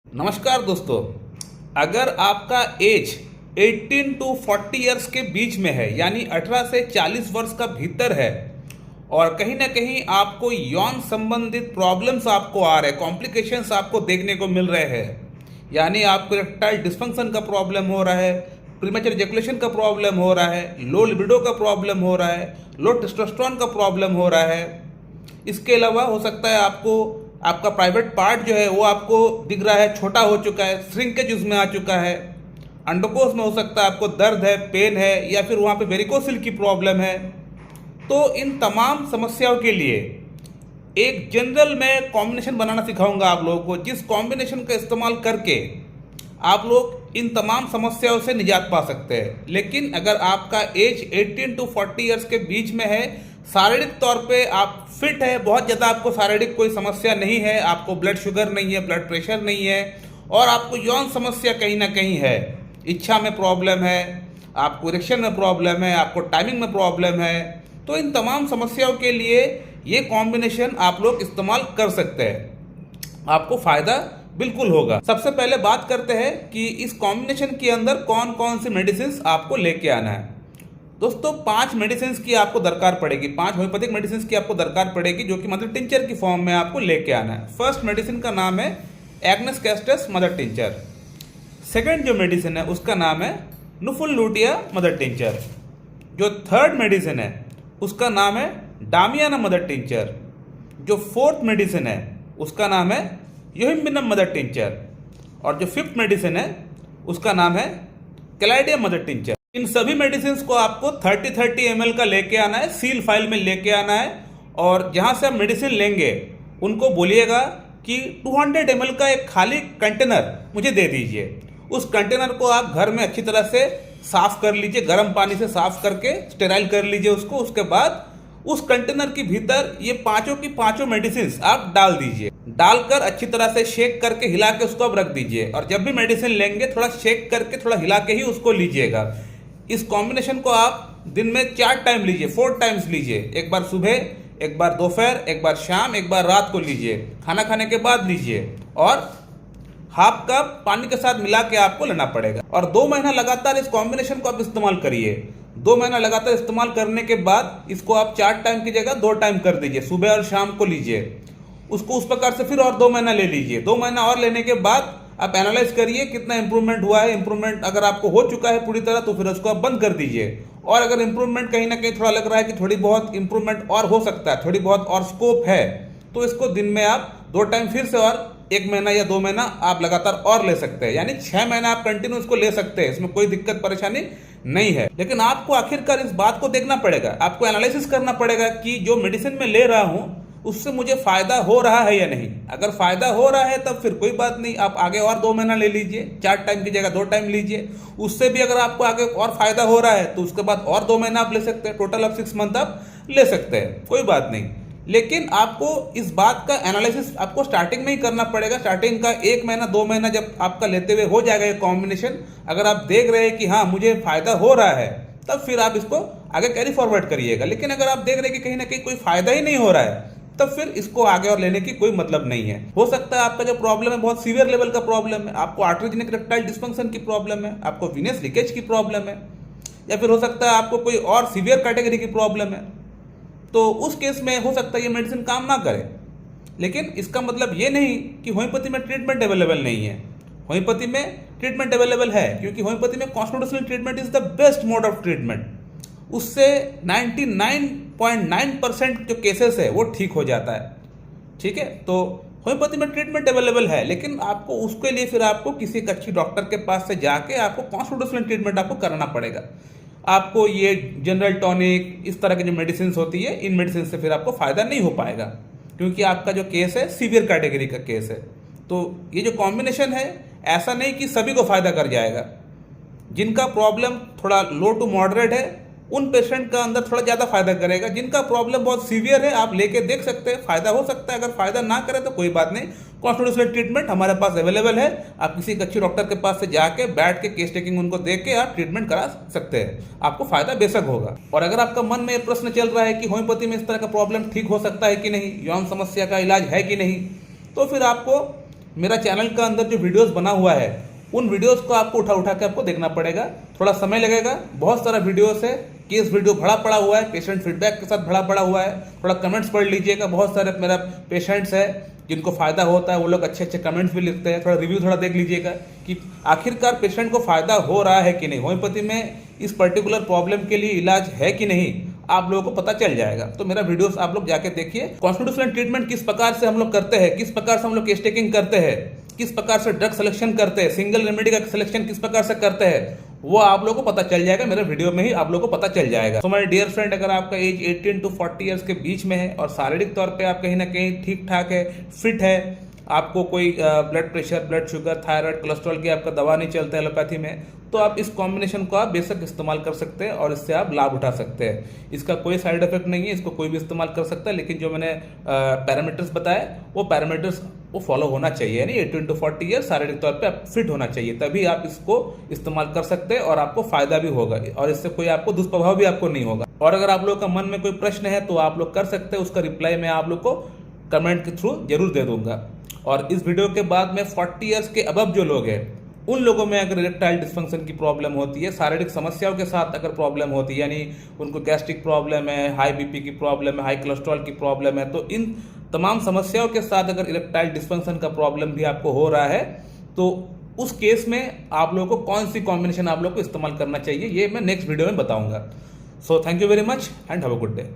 नमस्कार दोस्तों। अगर आपका एज 18 टू 40 इयर्स के बीच में है, यानी 18 से 40 वर्ष का भीतर है, और कहीं ना कहीं आपको यौन संबंधित प्रॉब्लम्स आपको आ रहे हैं, कॉम्प्लिकेशंस आपको देखने को मिल रहे हैं, यानी आपको इरेक्टाइल डिस्फंक्शन का प्रॉब्लम हो रहा है, प्रीमेचर इजैकुलेशन का प्रॉब्लम हो रहा है, लो लिबिडो का प्रॉब्लम हो रहा है, लो टेस्टोस्टेरोन का प्रॉब्लम हो रहा है। इसके अलावा हो सकता है आपको आपका प्राइवेट पार्ट जो है वो आपको दिख रहा है छोटा हो चुका है, श्रिंकेज उसमें आ चुका है। अंडकोश में हो सकता है आपको दर्द है, पेन है, या फिर वहाँ पे वेरिकोसिल की प्रॉब्लम है। तो इन तमाम समस्याओं के लिए एक जनरल मैं कॉम्बिनेशन बनाना सिखाऊंगा आप लोगों को, जिस कॉम्बिनेशन का इस्तेमाल करके आप लोग इन तमाम समस्याओं से निजात पा सकते हैं। लेकिन अगर आपका एज 18 टू 40 इयर्स के बीच में है, शारीरिक तौर पे आप फिट है, बहुत ज़्यादा आपको शारीरिक कोई समस्या नहीं है, आपको ब्लड शुगर नहीं है, ब्लड प्रेशर नहीं है, और आपको यौन समस्या कहीं ना कहीं है, इच्छा में प्रॉब्लम है, आपको इरेक्शन में प्रॉब्लम है, आपको टाइमिंग में प्रॉब्लम है, तो इन तमाम समस्याओं के लिए ये कॉम्बिनेशन आप लोग इस्तेमाल कर सकते हैं। आपको फ़ायदा बिल्कुल होगा। सबसे पहले बात करते हैं कि इस कॉम्बिनेशन के अंदर कौन कौन सी मेडिसिन आपको लेके आना है। दोस्तों 5 मेडिसिन की आपको दरकार पड़ेगी, 5 होम्योपैथिक मेडिसिन की आपको दरकार पड़ेगी, जो कि मदर टिंचर की फॉर्म में आपको लेके आना है। फर्स्ट मेडिसिन का नाम है Agnes castus mother tincture. Second जो मेडिसिन है उसका नाम है नुफुल लूटिया मदर टिंचर। जो थर्ड मेडिसिन है उसका नाम है डामियाना मदर टिंचर। जो फोर्थ मेडिसिन है उसका नाम है योहिम्बिनम मदर टिंचर। और जो फिफ्थ मेडिसिन है उसका नाम है कैलाइडियम मदर टिंचर। इन सभी मेडिसिन को आपको 30-30 ml का लेके आना है, सील फाइल में लेके आना है, और जहां से आप मेडिसिन लेंगे उनको बोलिएगा कि 200 ml का एक खाली कंटेनर मुझे दे दीजिए। उस कंटेनर को आप घर में अच्छी तरह से साफ कर लीजिए, गर्म पानी से साफ करके स्टेराइल कर लीजिए उसको। उसके बाद उस कंटेनर के भीतर ये पांचों की पांचों मेडिसिन आप डाल दीजिए। डालकर अच्छी तरह से शेक करके हिला के उसको आप रख दीजिए, और जब भी मेडिसिन लेंगे थोड़ा शेक करके थोड़ा हिला के ही उसको लीजिएगा। इस कॉम्बिनेशन को आप दिन में 4 टाइम लीजिए, 4 टाइम्स लीजिए। एक बार सुबह, एक बार दोपहर, एक बार शाम, एक बार रात को लीजिए, खाना खाने के बाद लीजिए, और हाफ कप पानी के साथ मिला के आपको लेना पड़ेगा। और 2 महीना लगातार इस कॉम्बिनेशन को आप इस्तेमाल करिए। 2 महीना लगातार इस्तेमाल करने के बाद इसको आप 4 टाइम की जगह 2 टाइम कर दीजिए, सुबह और शाम को लीजिए। उसको उस प्रकार से फिर और 2 महीना ले लीजिए। 2 महीना और लेने के बाद आप एनालाइज करिए कितना इंप्रूवमेंट हुआ है। इंप्रूवमेंट अगर आपको हो चुका है पूरी तरह तो फिर उसको आप बंद कर दीजिए। और अगर इंप्रूवमेंट कहीं ना कहीं थोड़ा लग रहा है कि थोड़ी बहुत इंप्रूवमेंट और हो सकता है, थोड़ी बहुत और स्कोप है, तो इसको दिन में आप 2 टाइम फिर से और 1 महीना या 2 महीना आप लगातार और ले सकते हैं, यानी 6 महीना आप कंटिन्यू इसको ले सकते हैं। इसमें कोई दिक्कत परेशानी नहीं है। लेकिन आपको आखिरकार इस बात को देखना पड़ेगा, आपको एनालिसिस करना पड़ेगा कि जो मेडिसिन मैं ले रहा हूं उससे मुझे फायदा हो रहा है या नहीं। अगर फायदा हो रहा है तब फिर कोई बात नहीं, आप आगे और 2 महीना ले लीजिए, 4 टाइम की जगह 2 टाइम लीजिए। उससे भी अगर आपको आगे और फायदा हो रहा है तो उसके बाद और 2 महीना आप ले सकते हैं, टोटल आप 6 मंथ आप ले सकते हैं, कोई बात नहीं। लेकिन आपको इस बात का एनालिसिस आपको स्टार्टिंग में ही करना पड़ेगा। स्टार्टिंग का 1 महीना 2 महीना जब आपका लेते हुए हो जाएगा ये कॉम्बिनेशन, अगर आप देख रहे हैं कि हाँ मुझे फायदा हो रहा है, तब फिर आप इसको आगे कैरी फॉरवर्ड करिएगा। लेकिन अगर आप देख रहे हैं कि कहीं ना कहीं कोई फायदा ही नहीं हो रहा है, तब फिर इसको आगे और लेने की कोई मतलब नहीं है। हो सकता है आपका जो प्रॉब्लम है बहुत सीवियर लेवल का प्रॉब्लम है, आपको आर्टरीजेनिक इरेक्टाइल डिस्फंक्शन की प्रॉब्लम है, आपको वीनस लीकेज की प्रॉब्लम है, या फिर हो सकता है आपको कोई और सीवियर कैटेगरी की प्रॉब्लम है। तो उस केस में हो सकता है ये मेडिसिन काम ना करे। लेकिन इसका मतलब ये नहीं कि होम्योपैथी में ट्रीटमेंट अवेलेबल नहीं है। होम्योपैथी में ट्रीटमेंट अवेलेबल है, क्योंकि होम्योपैथी में constitutional treatment is the best mode of treatment. उससे 99.9% जो केसेस है वो ठीक हो जाता है। ठीक है, तो होम्योपैथी में ट्रीटमेंट अवेलेबल है, लेकिन आपको उसके लिए फिर आपको किसी एक अच्छी डॉक्टर के पास से जाके आपको कॉन्स्टिट्यूशनल ट्रीटमेंट आपको करना पड़ेगा। आपको ये जनरल टॉनिक इस तरह की जो मेडिसिन होती है, इन मेडिसिन से फिर आपको फायदा नहीं हो पाएगा, क्योंकि आपका जो केस है सीवियर कैटेगरी का केस है। तो ये जो कॉम्बिनेशन है ऐसा नहीं कि सभी को फायदा कर जाएगा। जिनका प्रॉब्लम थोड़ा लो टू मॉडरेट है उन पेशेंट का अंदर थोड़ा ज़्यादा फायदा करेगा। जिनका प्रॉब्लम बहुत सीवियर है आप लेके देख सकते हैं, फायदा हो सकता है। अगर फायदा ना करे तो कोई बात नहीं, कॉन्स्टिट्यूशनल ट्रीटमेंट हमारे पास अवेलेबल है। आप किसी एक अच्छी डॉक्टर के पास से जाके बैठ के केस टेकिंग उनको देख के आप ट्रीटमेंट करा सकते हैं, आपको फायदा बेशक होगा। और अगर आपका मन में प्रश्न चल रहा है कि होम्योपैथी में इस तरह का प्रॉब्लम ठीक हो सकता है कि नहीं, यौन समस्या का इलाज है कि नहीं, तो फिर आपको मेरा चैनल का अंदर जो वीडियोस बना हुआ है उन वीडियोस को आपको उठा उठा के आपको देखना पड़ेगा, थोड़ा समय लगेगा। बहुत सारा वीडियोस है, केस वीडियो भरा पड़ा हुआ है, पेशेंट फीडबैक के साथ भरा पड़ा हुआ है। थोड़ा कमेंट्स पढ़ लीजिएगा, बहुत सारे मेरा पेशेंट्स है जिनको फायदा होता है, वो लोग अच्छे अच्छे कमेंट्स भी लिखते हैं। थोड़ा रिव्यू थोड़ा देख लीजिएगा कि आखिरकार पेशेंट को फायदा हो रहा है कि नहीं, होम्योपैथी में इस पर्टिकुलर प्रॉब्लम के लिए इलाज है कि नहीं, आप लोगों को पता चल जाएगा। तो मेरा वीडियोस आप लोग जाके देखिए। कॉन्स्टिट्यूशनल ट्रीटमेंट किस प्रकार से हम लोग करते हैं, किस प्रकार से हम लोग केस टेकिंग करते हैं, किस प्रकार से ड्रग सिलेक्शन करते हैं, सिंगल रेमेडी का सिलेक्शन किस प्रकार से करते हैं, वो आप लोगों को पता चल जाएगा, मेरे वीडियो में ही आप लोगों को पता चल जाएगा। तो माय डियर फ्रेंड, अगर आपका एज 18 to 40 ईयर्स के बीच में है और शारीरिक तौर पे आप कहीं ना कहीं ठीक ठाक है, फिट है, आपको कोई blood pressure, blood sugar, thyroid, cholesterol की आपका दवा नहीं चलता एलोपैथी में, तो आप इस कॉम्बिनेशन को आप बेशक इस्तेमाल कर सकते हैं और इससे आप लाभ उठा सकते हैं। इसका कोई साइड इफेक्ट नहीं है, इसको कोई भी इस्तेमाल कर सकता है, लेकिन जो मैंने पैरामीटर्स बताए वो पैरामीटर्स वो फॉलो होना चाहिए। यानी 18 to 40 ईयर शारीरिक तौर पे आप फिट होना चाहिए, तभी आप इसको इस्तेमाल कर सकते हैं और आपको फायदा भी होगा और इससे कोई आपको दुष्प्रभाव भी आपको नहीं होगा। और अगर आप लोगों का मन में कोई प्रश्न है तो आप लोग कर सकते हैं, उसका रिप्लाई मैं आप लोग को कमेंट के थ्रू जरूर दे दूंगा। और इस वीडियो के बाद में 40 ईयर्स के अबव जो लोग हैं उन लोगों में अगर इरेक्टाइल डिस्फंक्शन की प्रॉब्लम होती है, शारीरिक समस्याओं के साथ अगर प्रॉब्लम होती है, यानी उनको गैस्ट्रिक प्रॉब्लम है, हाई बीपी की प्रॉब्लम है, हाई कोलेस्ट्रॉल की प्रॉब्लम है, तो इन तमाम समस्याओं के साथ अगर इरेक्टाइल डिस्फंक्शन का प्रॉब्लम भी आपको हो रहा है तो उस केस में आप लोगों को कौन सी कॉम्बिनेशन आप लोग को इस्तेमाल करना चाहिए, ये मैं नेक्स्ट वीडियो में बताऊंगा। So thank you very much and have a good day.